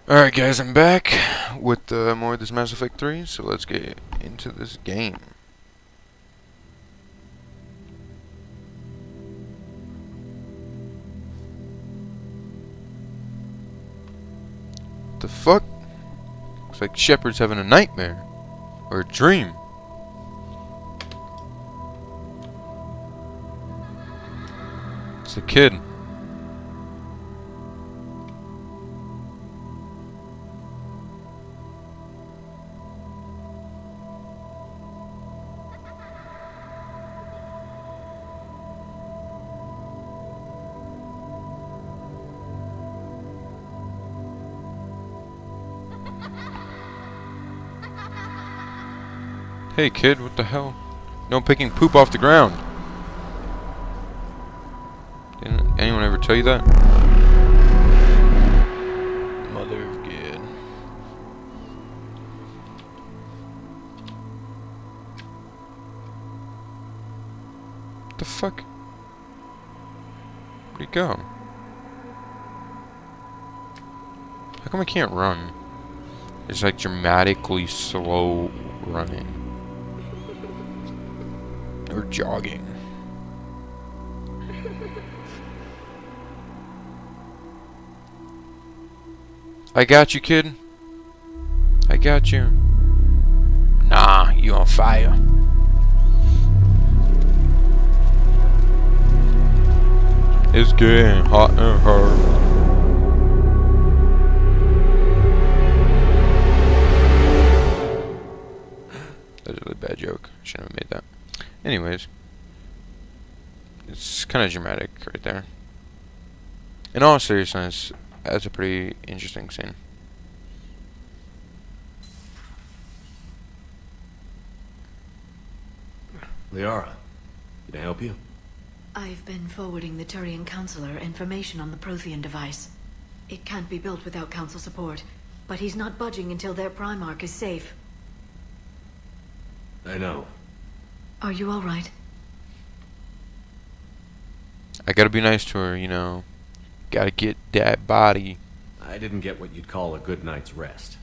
Alright guys, I'm back with more of this Mass Effect 3, so let's get into this game. The fuck? Looks like Shepard's having a nightmare. Or a dream. It's a kid. Hey kid, what the hell? No picking poop off the ground. Didn't anyone ever tell you that? Mother of God. What the fuck? Where'd he go? How come I can't run? It's like dramatically slow running. Or jogging. I got you, kid. I got you. Nah, you on fire. It's getting hot and hard. That's a really bad joke. Shouldn't have made that. Anyways, it's kind of dramatic right there. In all seriousness, that's a pretty interesting scene. Liara, can I help you? I've been forwarding the Turian Counselor information on the Prothean device. It can't be built without Council support, but he's not budging until their Primarch is safe. I know. Are you alright? I gotta be nice to her, you know. Gotta get that body. I didn't get what you'd call a good night's rest.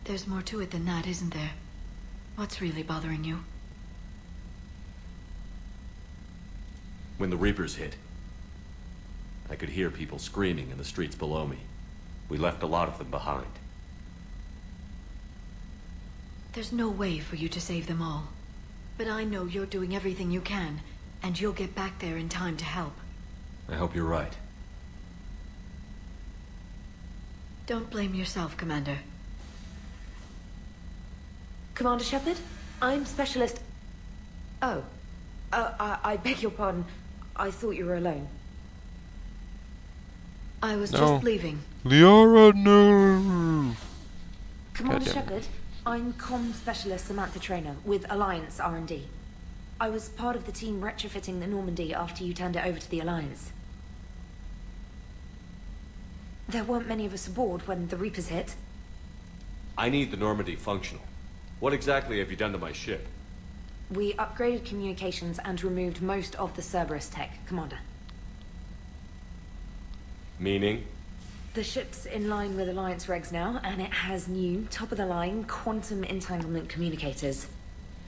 There's more to it than that, isn't there? What's really bothering you? When the Reapers hit, I could hear people screaming in the streets below me. We left a lot of them behind. There's no way for you to save them all. But I know you're doing everything you can, and you'll get back there in time to help. I hope you're right. Don't blame yourself, Commander. Commander Shepard, I'm Specialist... Oh. I beg your pardon. I thought you were alone. I was No. just leaving. Liara, no! Commander Goddamn. Shepard, I'm Comm Specialist Samantha Traynor with Alliance R&D. I was part of the team retrofitting the Normandy after you turned it over to the Alliance. There weren't many of us aboard when the Reapers hit. I need the Normandy functional. What exactly have you done to my ship? We upgraded communications and removed most of the Cerberus tech, Commander. Meaning? The ship's in line with Alliance regs now, and it has new, top-of-the-line quantum entanglement communicators.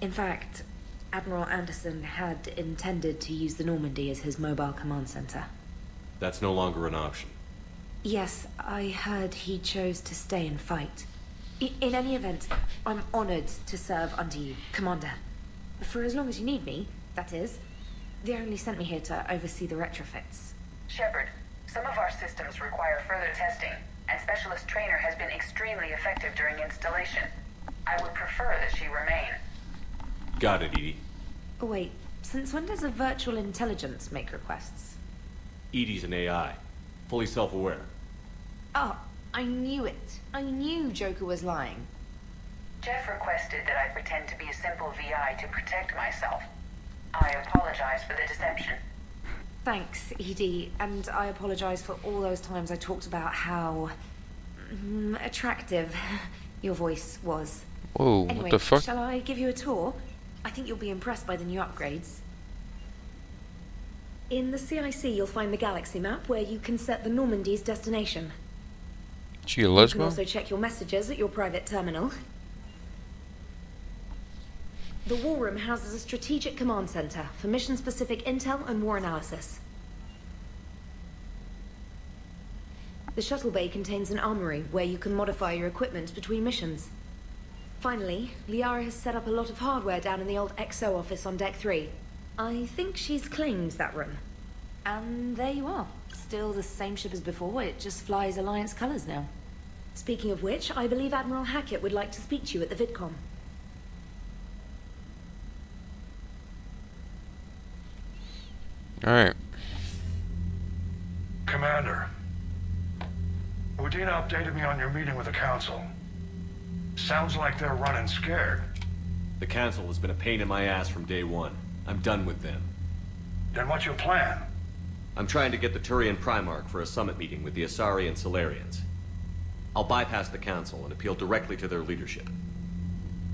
In fact, Admiral Anderson had intended to use the Normandy as his mobile command center. That's no longer an option. Yes, I heard he chose to stay and fight. In any event, I'm honored to serve under you, Commander. For as long as you need me, that is. They only sent me here to oversee the retrofits. Shepard, some of our systems require further testing, and Specialist Traynor has been extremely effective during installation. I would prefer that she remain. Got it, EDI. Oh, wait, since when does a virtual intelligence make requests? EDI's an AI. Fully self-aware. Oh, I knew it. I knew Joker was lying. Jeff requested that I pretend to be a simple VI to protect myself. I apologize for the deception. Thanks, ED, and I apologize for all those times I talked about how... attractive your voice was. Whoa, Anyway, what the fuck? shall I give you a tour? I think you'll be impressed by the new upgrades. In the CIC, you'll find the galaxy map where you can set the Normandy's destination. She a You can lesbo? also check your messages at your private terminal. The War Room houses a strategic command center for mission-specific intel and war analysis. The shuttle bay contains an armory where you can modify your equipment between missions. Finally, Liara has set up a lot of hardware down in the old XO office on Deck 3. I think she's claimed that room. And there you are. Still the same ship as before, it just flies Alliance colors now. Speaking of which, I believe Admiral Hackett would like to speak to you at the VidCon. Alright. Commander, Udina updated me on your meeting with the Council. Sounds like they're running scared. The Council has been a pain in my ass from day one. I'm done with them. Then what's your plan? I'm trying to get the Turian Primarch for a summit meeting with the Asari and Solarians. I'll bypass the Council and appeal directly to their leadership.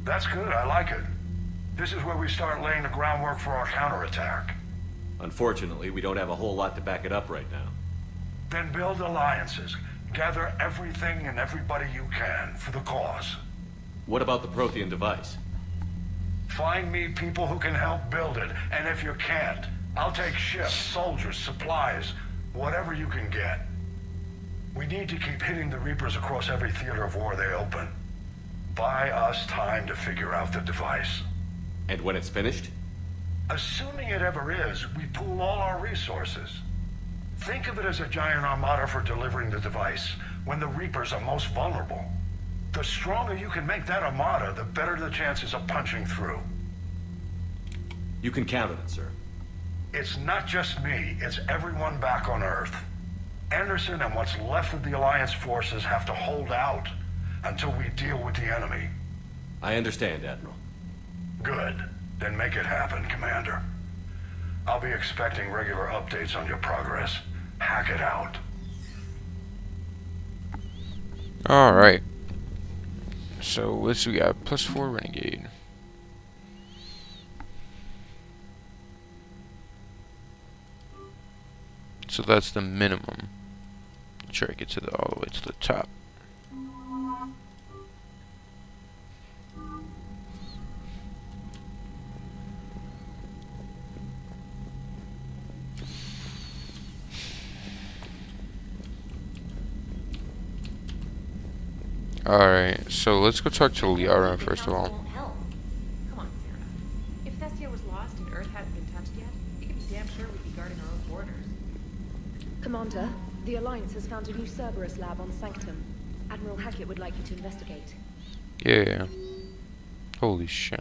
That's good, I like it. This is where we start laying the groundwork for our counterattack. Unfortunately, we don't have a whole lot to back it up right now. Then build alliances. Gather everything and everybody you can for the cause. What about the Prothean device? Find me people who can help build it, and if you can't, I'll take ships, soldiers, supplies, whatever you can get. We need to keep hitting the Reapers across every theater of war they open. Buy us time to figure out the device. And when it's finished? Assuming it ever is, we pool all our resources. Think of it as a giant armada for delivering the device when the Reapers are most vulnerable. The stronger you can make that armada, the better the chances of punching through. You can count on it, sir. It's not just me, it's everyone back on Earth. Anderson and what's left of the Alliance forces have to hold out until we deal with the enemy. I understand, Admiral. Good. Then make it happen, Commander. I'll be expecting regular updates on your progress. Hack it out. Alright. So, what's we got? +4 Renegade. So that's the minimum. Try to get to all the way to the top. Alright, so let's go talk to Liara first of all. Come on, Sarah. If Thestia was lost and Earth hadn't been touched yet, you can be damn sure we'd be guarding our own borders. Commander, the Alliance has found a new Cerberus lab on Sanctum. Admiral Hackett would like you to investigate. Yeah. Holy shit.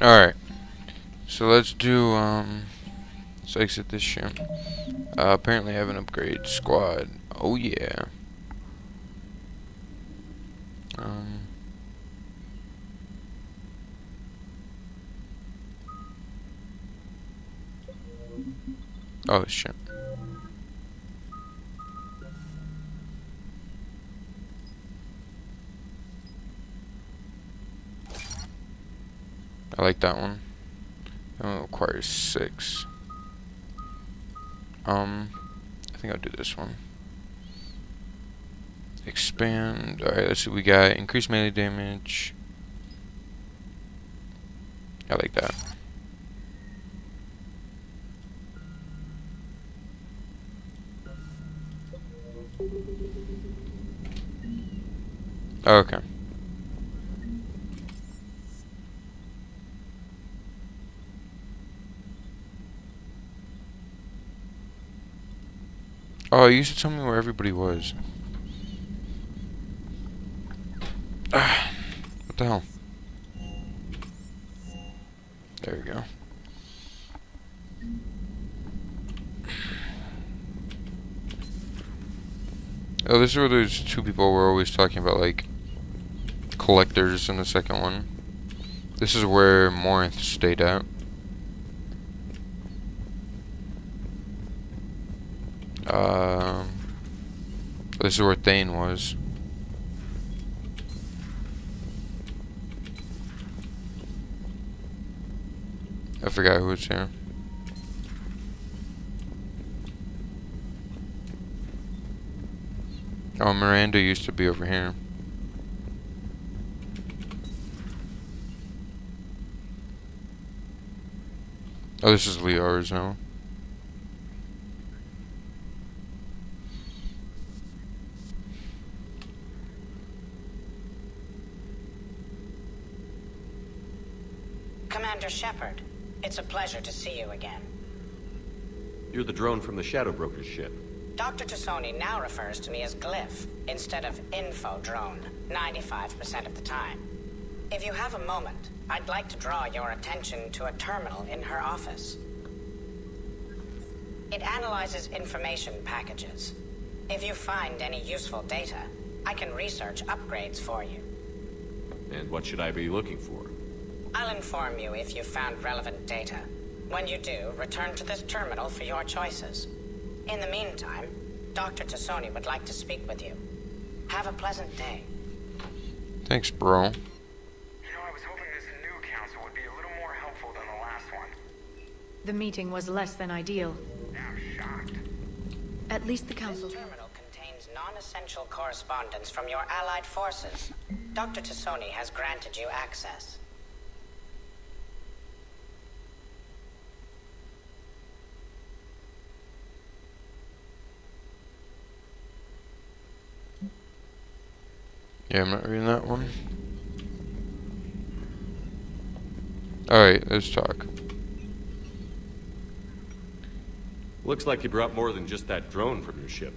Alright, so let's do, let's exit this ship. Apparently I have an upgrade squad. Oh yeah. Oh shit. I like that one. That one requires 6. I think I'll do this one. Expand. Alright, let's see what we got. Increase melee damage. I like that. Okay. Oh, you used to tell me where everybody was. What the hell? There we go. Oh, this is where those two people were always talking about, like, collectors in the second one. This is where Morinth stayed at. This is where Thane was. I forgot who was here. Oh, Miranda used to be over here. Oh, this is Liara's now. Commander Shepard, it's a pleasure to see you again. You're the drone from the Shadow Broker's ship. Dr. T'Soni now refers to me as Glyph instead of Info Drone, 95% of the time. If you have a moment, I'd like to draw your attention to a terminal in her office. It analyzes information packages. If you find any useful data, I can research upgrades for you. And what should I be looking for? I'll inform you if you've found relevant data. When you do, return to this terminal for your choices. In the meantime, Dr. T'Soni would like to speak with you. Have a pleasant day. Thanks, bro. You know, I was hoping this new council would be a little more helpful than the last one. The meeting was less than ideal. I'm shocked. At least the council... This terminal contains non-essential correspondence from your allied forces. Dr. T'Soni has granted you access. Yeah, I'm not reading that one. Alright, let's talk. Looks like you brought more than just that drone from your ship.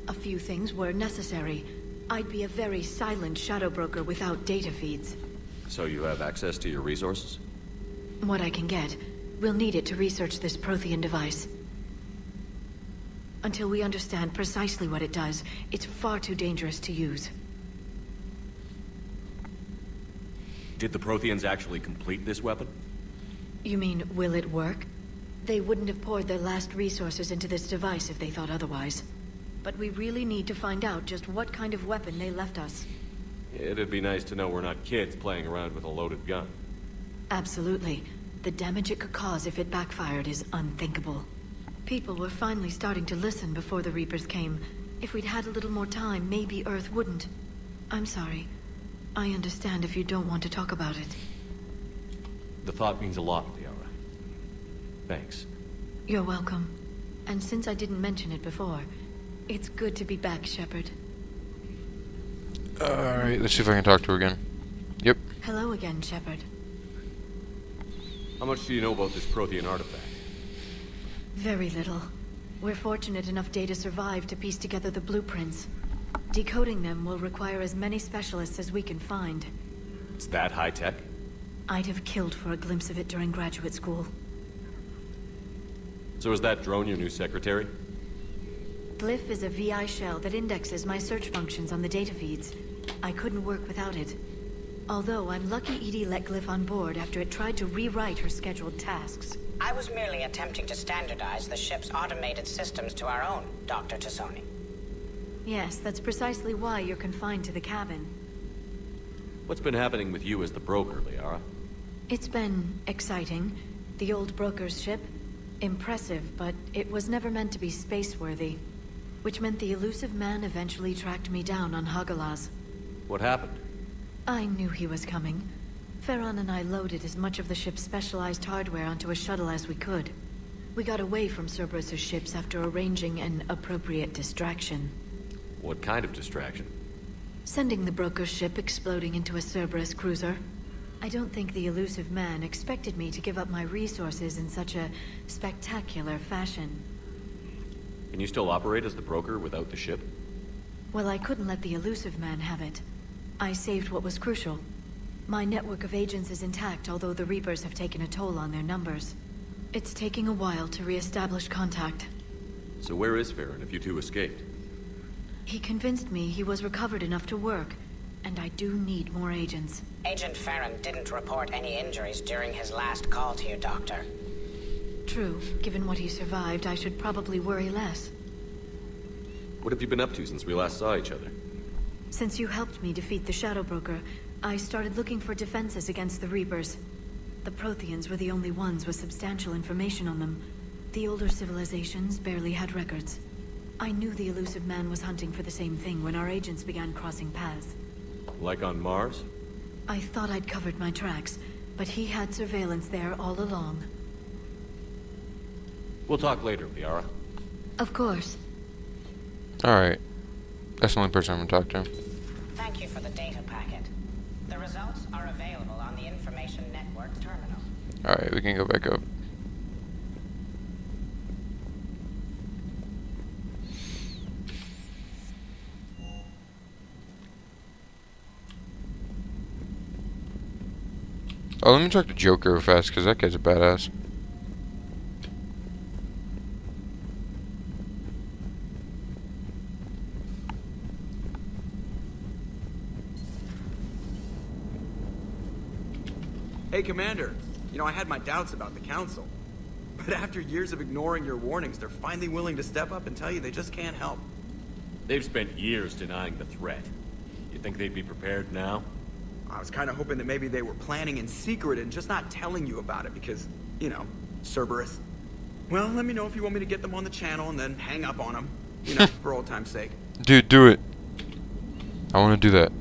A few things were necessary. I'd be a very silent shadow broker without data feeds. So you have access to your resources? What I can get. We'll need it to research this Prothean device. Until we understand precisely what it does, it's far too dangerous to use. Did the Protheans actually complete this weapon? You mean, will it work? They wouldn't have poured their last resources into this device if they thought otherwise. But we really need to find out just what kind of weapon they left us. It'd be nice to know we're not kids playing around with a loaded gun. Absolutely. The damage it could cause if it backfired is unthinkable. People were finally starting to listen before the Reapers came. If we'd had a little more time, maybe Earth wouldn't. I'm sorry. I understand if you don't want to talk about it. The thought means a lot, Liara. Thanks. You're welcome. And since I didn't mention it before, it's good to be back, Shepard. Alright, let's see if I can talk to her again. Yep. Hello again, Shepard. How much do you know about this Prothean artifact? Very little. We're fortunate enough Data survived to piece together the blueprints. Decoding them will require as many specialists as we can find. It's that high-tech? I'd have killed for a glimpse of it during graduate school. So is that drone your new secretary? Glyph is a VI shell that indexes my search functions on the data feeds. I couldn't work without it. Although I'm lucky EDI let Glyph on board after it tried to rewrite her scheduled tasks. I was merely attempting to standardize the ship's automated systems to our own, Dr. T'Soni. Yes, that's precisely why you're confined to the cabin. What's been happening with you as the broker, Liara? It's been exciting. The old broker's ship. Impressive, but it was never meant to be space-worthy. Which meant the elusive man eventually tracked me down on Hagalaz. What happened? I knew he was coming. Farron and I loaded as much of the ship's specialized hardware onto a shuttle as we could. We got away from Cerberus' ships after arranging an appropriate distraction. What kind of distraction? Sending the broker's ship exploding into a Cerberus cruiser. I don't think the elusive man expected me to give up my resources in such a spectacular fashion. Can you still operate as the broker without the ship? Well, I couldn't let the elusive man have it. I saved what was crucial. My network of agents is intact, although the Reapers have taken a toll on their numbers. It's taking a while to re-establish contact. So where is Farron if you two escaped? He convinced me he was recovered enough to work, and I do need more agents. Agent Farron didn't report any injuries during his last call to you, Doctor. True. Given what he survived, I should probably worry less. What have you been up to since we last saw each other? Since you helped me defeat the Shadow Broker, I started looking for defenses against the Reapers. The Protheans were the only ones with substantial information on them. The older civilizations barely had records. I knew the Illusive Man was hunting for the same thing when our agents began crossing paths. Like on Mars? I thought I'd covered my tracks, but he had surveillance there all along. We'll talk later, Liara. Of course. Alright. That's the only person I'm gonna talk to. Thank you for the data packet. The results are available on the Information Network terminal. Alright, we can go back up. Oh, let me talk to Joker real fast, because that guy's a badass. Hey, Commander. You know, I had my doubts about the Council. But after years of ignoring your warnings, they're finally willing to step up and tell you they just can't help. They've spent years denying the threat. You think they'd be prepared now? I was kind of hoping that maybe they were planning in secret and just not telling you about it because, you know, Cerberus. Well, let me know if you want me to get them on the channel and then hang up on them. You know, for old time's sake. Dude, do it. I want to do that.